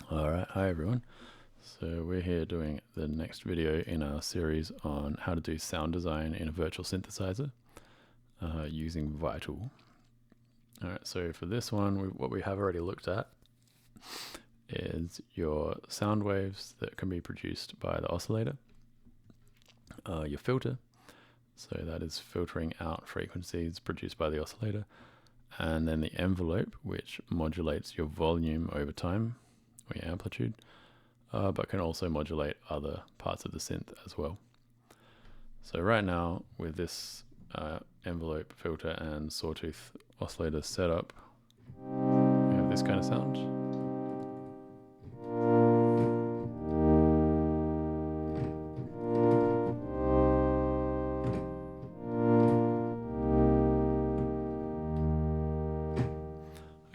Alright, hi everyone. So we're here doing the next video in our series on how to do sound design in a virtual synthesizer using Vital. Alright, so for this one, what we have already looked at is your sound waves that can be produced by the oscillator, your filter, so that is filtering out frequencies produced by the oscillator, and then the envelope, which modulates your volume over time, or your amplitude, but can also modulate other parts of the synth as well. So right now, with this envelope, filter, and sawtooth oscillator setup, we have this kind of sound.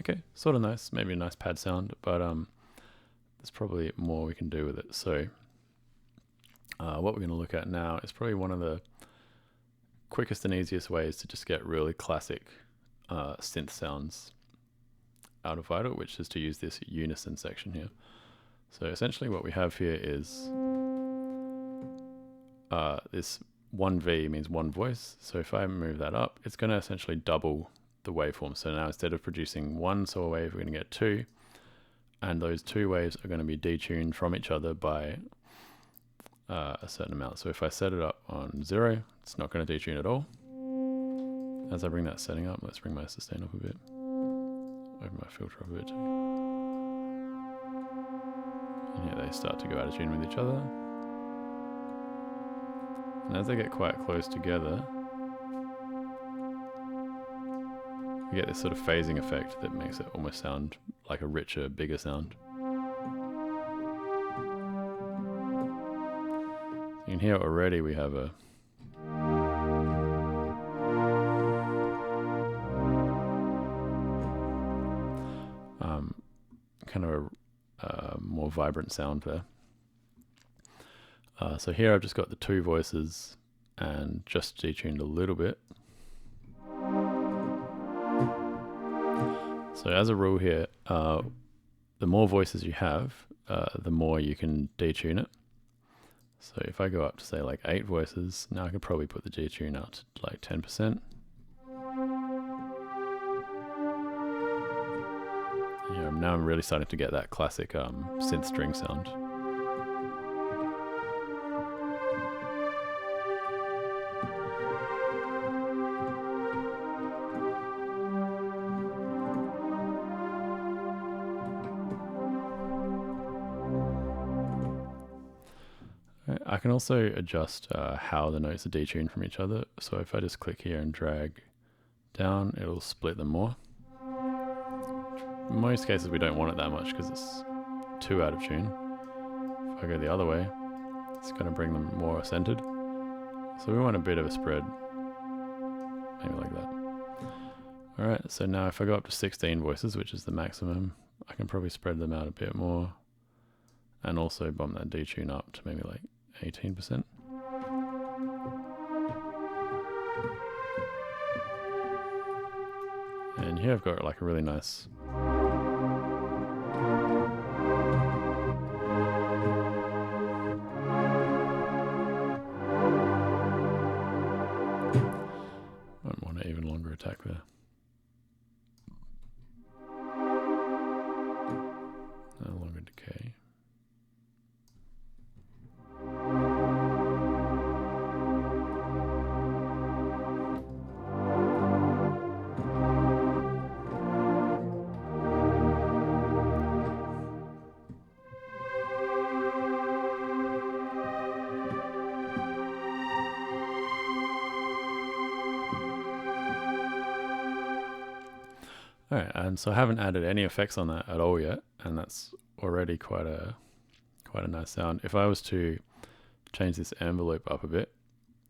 Okay, sort of nice, maybe a nice pad sound, but there's probably more we can do with it. So what we're going to look at now is probably one of the quickest and easiest ways to just get really classic synth sounds out of Vital, which is to use this Unison section here. So essentially what we have here is this 1V means one voice. So if I move that up, it's going to essentially double the waveform. So now instead of producing one saw wave, we're going to get two. And those two waves are going to be detuned from each other by a certain amount. So if I set it up on 0, it's not going to detune at all. As I bring that setting up, let's bring my sustain up a bit. Open my filter up a bit too. And here they start to go out of tune with each other. And as they get quite close together, we get this sort of phasing effect that makes it almost sound like a richer, bigger sound. You can hear already we have a kind of a more vibrant sound there. So here I've just got the two voices and just detuned a little bit. So as a rule here, the more voices you have, the more you can detune it. So if I go up to say like 8 voices, now I could probably put the detune out to like 10%. Yeah, now I'm really starting to get that classic synth string sound. I can also adjust how the notes are detuned from each other. So if I just click here and drag down, it'll split them more. In most cases we don't want it that much because it's too out of tune. If I go the other way, it's going to bring them more centered. So we want a bit of a spread, maybe like that. Alright, so now if I go up to 16 voices, which is the maximum, I can probably spread them out a bit more and also bump that detune up to maybe like 18%. And here I've got like a really nice might want an even longer attack there. A longer decay. Alright, and so I haven't added any effects on that at all yet, and that's already quite a nice sound. If I was to change this envelope up a bit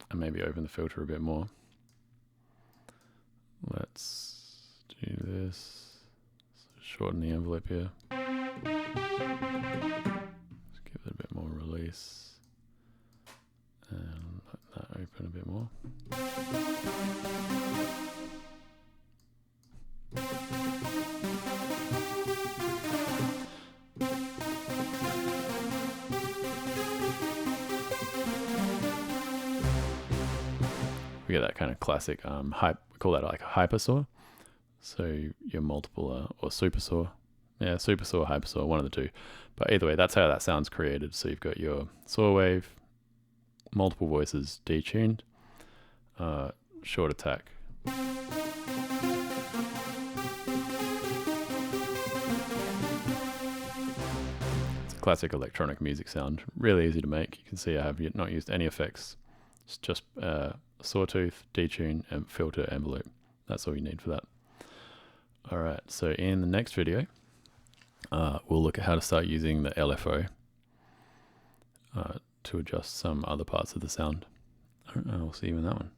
and maybe open the filter a bit more, let's do this. So shorten the envelope here. Let's give it a bit more release and let that open a bit more. we get that kind of classic we call that like a hypersaw. So your multiple or supersaw. Yeah, supersaw or hypersaw, one of the two. But either way, that's how that sound's created. So you've got your saw wave, multiple voices detuned, short attack. It's a classic electronic music sound, really easy to make. You can see I have not used any effects. It's just sawtooth, detune, and filter envelope. That's all you need for that. Alright, so in the next video, we'll look at how to start using the LFO to adjust some other parts of the sound. I'll see you in that one.